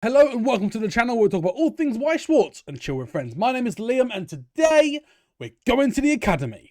Hello and welcome to the channel where we talk about all things Weiss and chill with friends. My name is Liam and today we're going to the academy.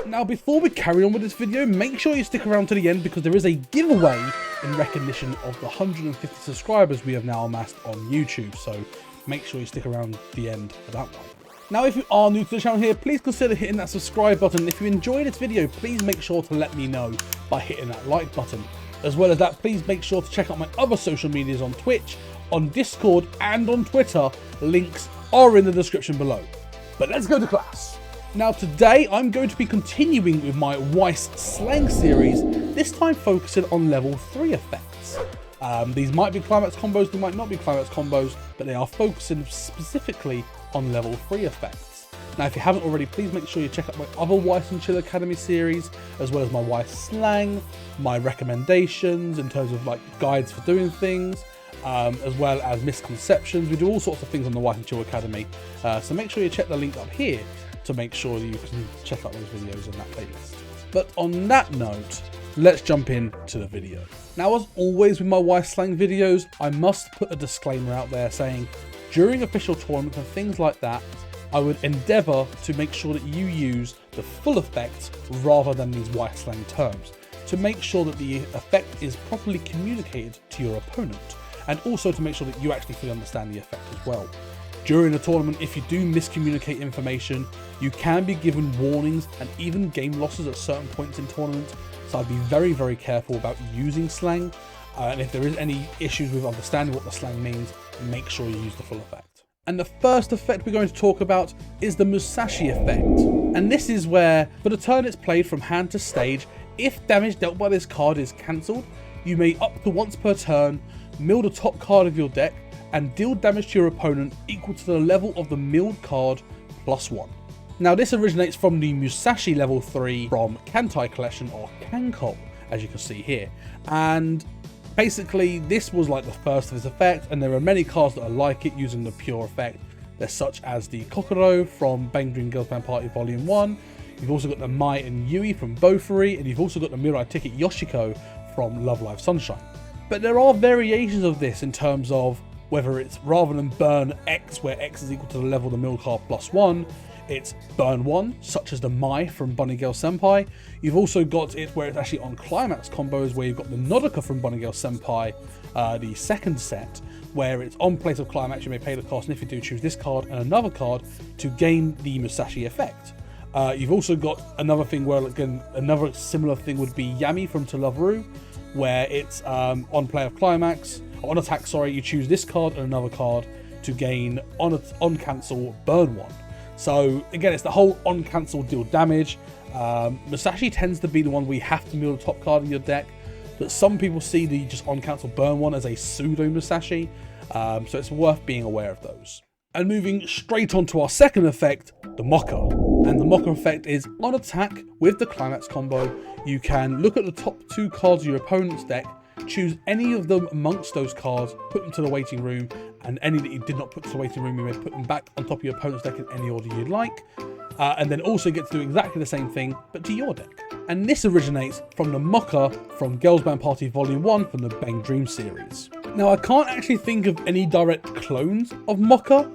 Now before we carry on with this video, make sure you stick around to the end because there is a giveaway in recognition of the 150 subscribers we have now amassed on YouTube. So make sure you stick around to the end for that one. Now if you are new to the channel here, please consider hitting that subscribe button. If you enjoy this video, please make sure to let me know by hitting that like button. As well as that, please make sure to check out my other social medias on Twitch, on Discord and on Twitter. Links are in the description below. But let's go to class. Now today I'm going to be continuing with my Weiss Slang series, this time focusing on level 3 effects. These might be climax combos, they might not be climax combos, but they are focusing specifically on level 3 effects. Now if you haven't already, please make sure you check out my other Weiss and Chill Academy series, as well as my Weiss Slang, my recommendations in terms of like guides for doing things, as well as misconceptions. We do all sorts of things on the Weiss and Chill Academy, so make sure you check the link up here to make sure that you can check out those videos in that playlist. But on that note, let's jump into the video. Now, as always with my Weiss Slang videos, I must put a disclaimer out there saying, during official tournaments and things like that, I would endeavour to make sure that you use the full effect rather than these Weiss Slang terms, to make sure that the effect is properly communicated to your opponent, and also to make sure that you actually fully understand the effect as well. During a tournament, if you do miscommunicate information, you can be given warnings and even game losses at certain points in tournaments. So I'd be very, very careful about using slang. And if there is any issues with understanding what the slang means, make sure you use the full effect. And the first effect we're going to talk about is the Musashi effect. And this is where, for the turn it's played from hand to stage, if damage dealt by this card is cancelled, you may up to once per turn mill the top card of your deck and deal damage to your opponent equal to the level of the milled card +1. Now this originates from the Musashi level 3 from Kantai collection, or Kanko, as you can see here. And basically this was like the first of this effect, and there are many cards that are like it using the pure effect. They're such as the Kokoro from Bang Dream Girls Band Party Volume 1. You've also got the Mai and Yui from Bofuri, and you've also got the Mirai Ticket Yoshiko from Love Live Sunshine. But there are variations of this in terms of whether it's rather than burn X, where X is equal to the level of the mill card +1, it's burn 1, such as the Mai from Bunny Girl Senpai. You've also got it where it's actually on climax combos, where you've got the Nodaka from Bunny Girl Senpai, the second set, where it's on place of climax, you may pay the cost, and if you do, choose this card and another card to gain the Musashi effect. You've also got another thing where, again, another similar thing would be Yami from To Love Ru, where it's on play of climax, on attack, sorry, you choose this card and another card to gain on cancel burn 1. So again, it's the whole on cancel deal damage. Musashi tends to be the one where you have to mill the top card in your deck, but some people see the just on cancel burn 1 as a pseudo Musashi, so it's worth being aware of those. And moving straight on to our second effect, the Moca. And the Moca effect is on attack with the climax combo. You can look at the top 2 cards of your opponent's deck, choose any of them amongst those cards, put them to the waiting room, and any that you did not put to the waiting room, you may put them back on top of your opponent's deck in any order you'd like. And then also get to do exactly the same thing, but to your deck. And this originates from the Moca from Girls Band Party Volume 1 from the Bang Dream series. Now I can't actually think of any direct clones of Moca,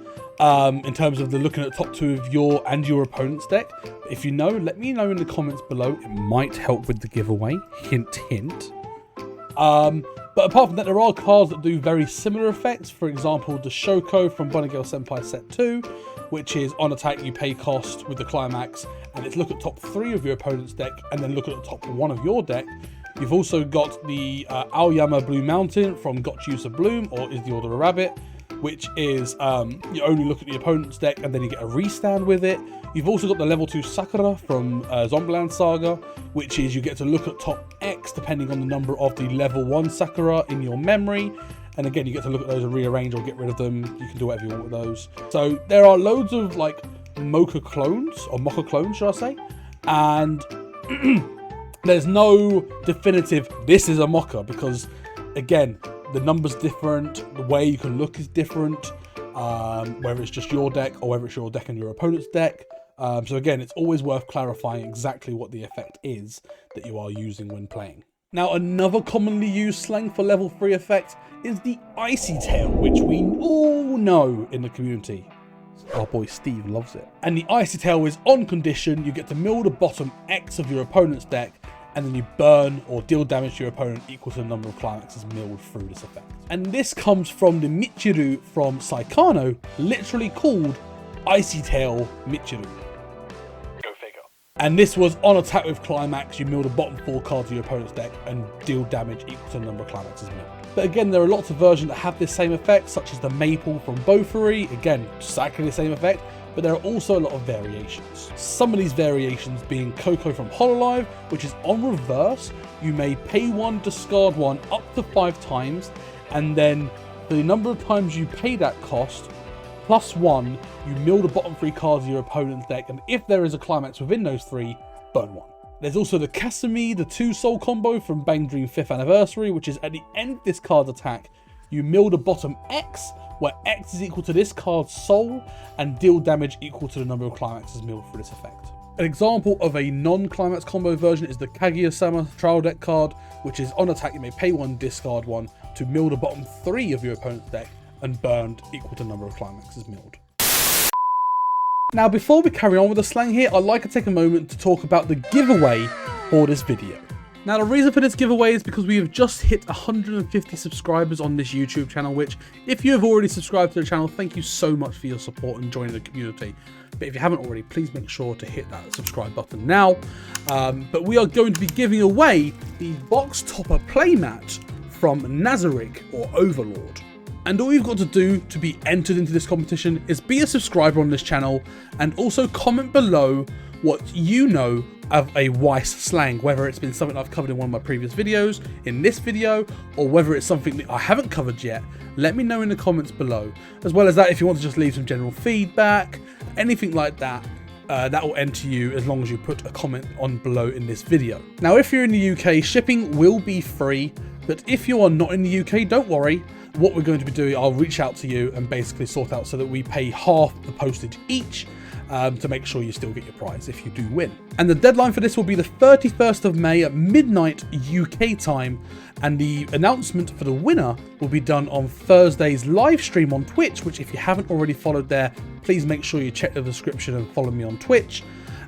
in terms of the looking at the top 2 of your and your opponent's deck. If you know, let me know in the comments below. It might help with the giveaway. Hint, hint. But apart from that, there are cards that do very similar effects. For example, the Shoko from Bunny Girl Senpai Set 2, which is on attack, you pay cost with the climax, and it's look at top 3 of your opponent's deck, and then look at the top 1 of your deck. You've also got the Aoyama Blue Mountain from Got Use of Bloom, or Is the Order a Rabbit, which is you only look at the opponent's deck and then you get a restand with it. You've also got the level 2 Sakura from Zombieland Saga, which is you get to look at top X depending on the number of the level 1 Sakura in your memory. And again, you get to look at those and rearrange or get rid of them. You can do whatever you want with those. So there are loads of like Moca clones, or Moca clones, should I say. And there's no definitive, this is a Moca, because again, the number's different, the way you can look is different, whether it's just your deck or whether it's your deck and your opponent's deck. So again, it's always worth clarifying exactly what the effect is that you are using when playing. Now, another commonly used slang for level 3 effect is the Icy Tail, which we all know in the community. Our boy Steve loves it. And the Icy Tail is on condition, you get to mill the bottom X of your opponent's deck, and then you burn or deal damage to your opponent equal to the number of climaxes milled through this effect. And this comes from the Michiru from Saikano, literally called Icy Tail Michiru. And this was on attack with climax, you mill the bottom 4 cards of your opponent's deck and deal damage equal to the number of climaxes milled. But again, there are lots of versions that have this same effect, such as the Maple from Bofuri, again, exactly the same effect, but there are also a lot of variations. Some of these variations being Coco from Hololive, which is on reverse, you may pay 1, discard 1 up to 5 times, and then for the number of times you pay that cost, plus 1, you mill the bottom 3 cards of your opponent's deck, and if there is a climax within those 3, burn 1. There's also the Kasumi, the 2 soul combo from Bang Dream 5th Anniversary, which is at the end of this card's attack, you mill the bottom X, where X is equal to this card's soul, and deal damage equal to the number of climaxes milled through this effect. An example of a non-climax combo version is the Kaguya-sama trial deck card, which is on attack you may pay 1, discard 1 to mill the bottom 3 of your opponent's deck, and burned equal to the number of climaxes milled. Now, before we carry on with the slang here, I'd like to take a moment to talk about the giveaway for this video. Now, the reason for this giveaway is because we have just hit 150 subscribers on this YouTube channel, which, if you have already subscribed to the channel, thank you so much for your support and joining the community. But if you haven't already, please make sure to hit that subscribe button now. But we are going to be giving away the box topper playmat from Nazerick or Overlord. And all you've got to do to be entered into this competition is be a subscriber on this channel and also comment below what you know of a Weiss slang, whether it's been something I've covered in one of my previous videos, in this video, or whether it's something that I haven't covered yet. Let me know in the comments below. As well as that, if you want to just leave some general feedback, anything like that, that will enter you as long as you put a comment on below in this video. Now, if you're in the UK, shipping will be free, but if you are not in the UK, don't worry. What we're going to be doing, I'll reach out to you and basically sort out so that we pay half the postage each to make sure you still get your prize if you do win. And the deadline for this will be the 31st of May at midnight UK time, and the announcement for the winner will be done on Thursday's live stream on Twitch, which if you haven't already followed there, please make sure you check the description and follow me on Twitch.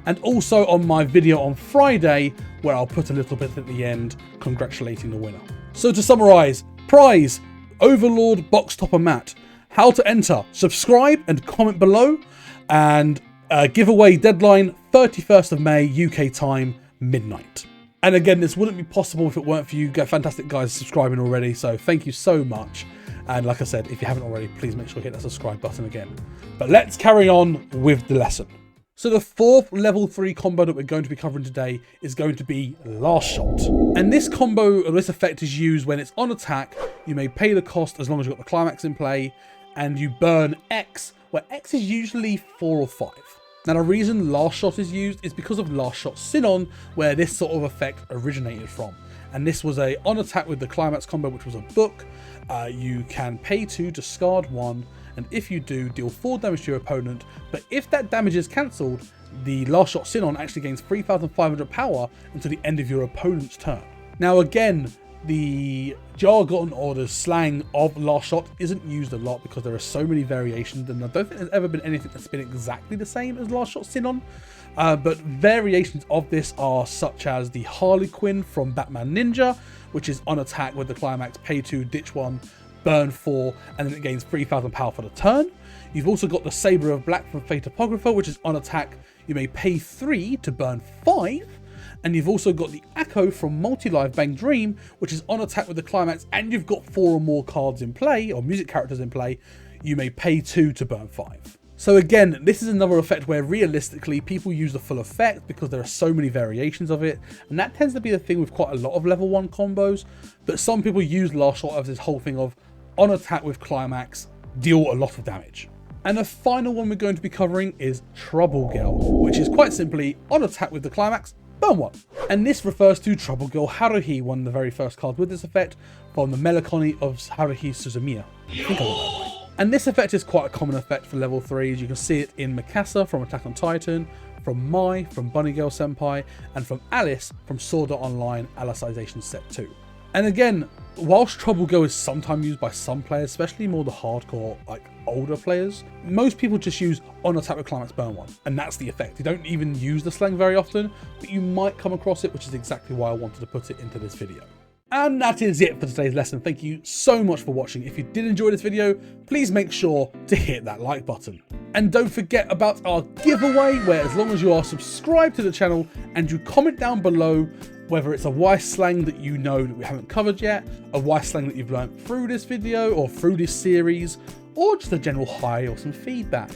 And also on my video on Friday, where I'll put a little bit at the end congratulating the winner. So to summarise, prize, Overlord box topper mat. How to enter, subscribe and comment below, and giveaway deadline 31st of May UK time, midnight. And again, this wouldn't be possible if it weren't for you fantastic guys subscribing already, so thank you so much. And like I said, if you haven't already, please make sure you hit that subscribe button again. But let's carry on with the lesson. So the fourth level 3 combo that we're going to be covering today is going to be Last Shot. And this combo, or this effect, is used when it's on attack. You may pay the cost as long as you've got the climax in play, and you burn X, where X is usually 4 or 5. Now, the reason Last Shot is used is because of Last Shot Sinon, where this sort of effect originated from. And this was a on attack with the climax combo, which was a book. You can pay 2, discard 1, and if you do, deal 4 damage to your opponent. But if that damage is cancelled, the Last Shot Sinon actually gains 3,500 power until the end of your opponent's turn. Now again, the jargon or the slang of Last Shot isn't used a lot because there are so many variations, and I don't think there's ever been anything that's been exactly the same as Last Shot Sinon. But variations of this are such as the Harlequin from Batman Ninja, which is on attack with the climax, pay 2, ditch 1, burn 4, and then it gains 3,000 power for the turn. You've also got the Saber of Black from Fate Apocrypha, which is on attack. You may pay 3 to burn 5. And you've also got the Echo from Multi-Live Bang Dream, which is on attack with the climax, and you've got 4 or more cards in play, or music characters in play. You may pay 2 to burn 5. So again, this is another effect where realistically people use the full effect because there are so many variations of it, and that tends to be the thing with quite a lot of level 1 combos. But some people use Last Shot as this whole thing of on attack with climax, deal a lot of damage. And the final one we're going to be covering is Trouble Girl, which is quite simply on attack with the climax, burn one. And this refers to Trouble Girl Haruhi, one of the very first cards with this effect from the Melancholy of Haruhi Suzumiya. I think I got that right. And this effect is quite a common effect for level 3s. You can see it in Mikasa from Attack on Titan, from Mai from Bunny Girl Senpai, and from Alice from Sword Art Online Alicization Set 2. And again, whilst Trouble Girl is sometimes used by some players, especially more the hardcore, like older players, most people just use on attack with climax burn one, and that's the effect. You don't even use the slang very often, but you might come across it, which is exactly why I wanted to put it into this video. And that is it for today's lesson. Thank you so much for watching. If you did enjoy this video, please make sure to hit that like button. And don't forget about our giveaway, where as long as you are subscribed to the channel and you comment down below whether it's a Weiss slang that you know that we haven't covered yet, a Weiss slang that you've learned through this video or through this series, or just a general hi or some feedback.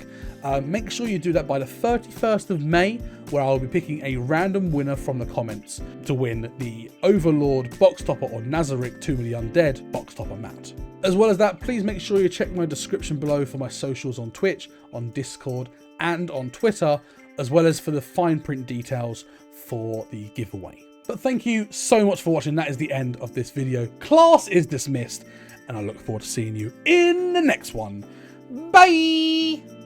Make sure you do that by the 31st of May, where I'll be picking a random winner from the comments to win the Overlord Box Topper or Nazerick Tomb of the Undead Box Topper mat. As well as that, please make sure you check my description below for my socials on Twitch, on Discord, and on Twitter, as well as for the fine print details for the giveaway. But thank you so much for watching. That is the end of this video. Class is dismissed, and I look forward to seeing you in the next one. Bye!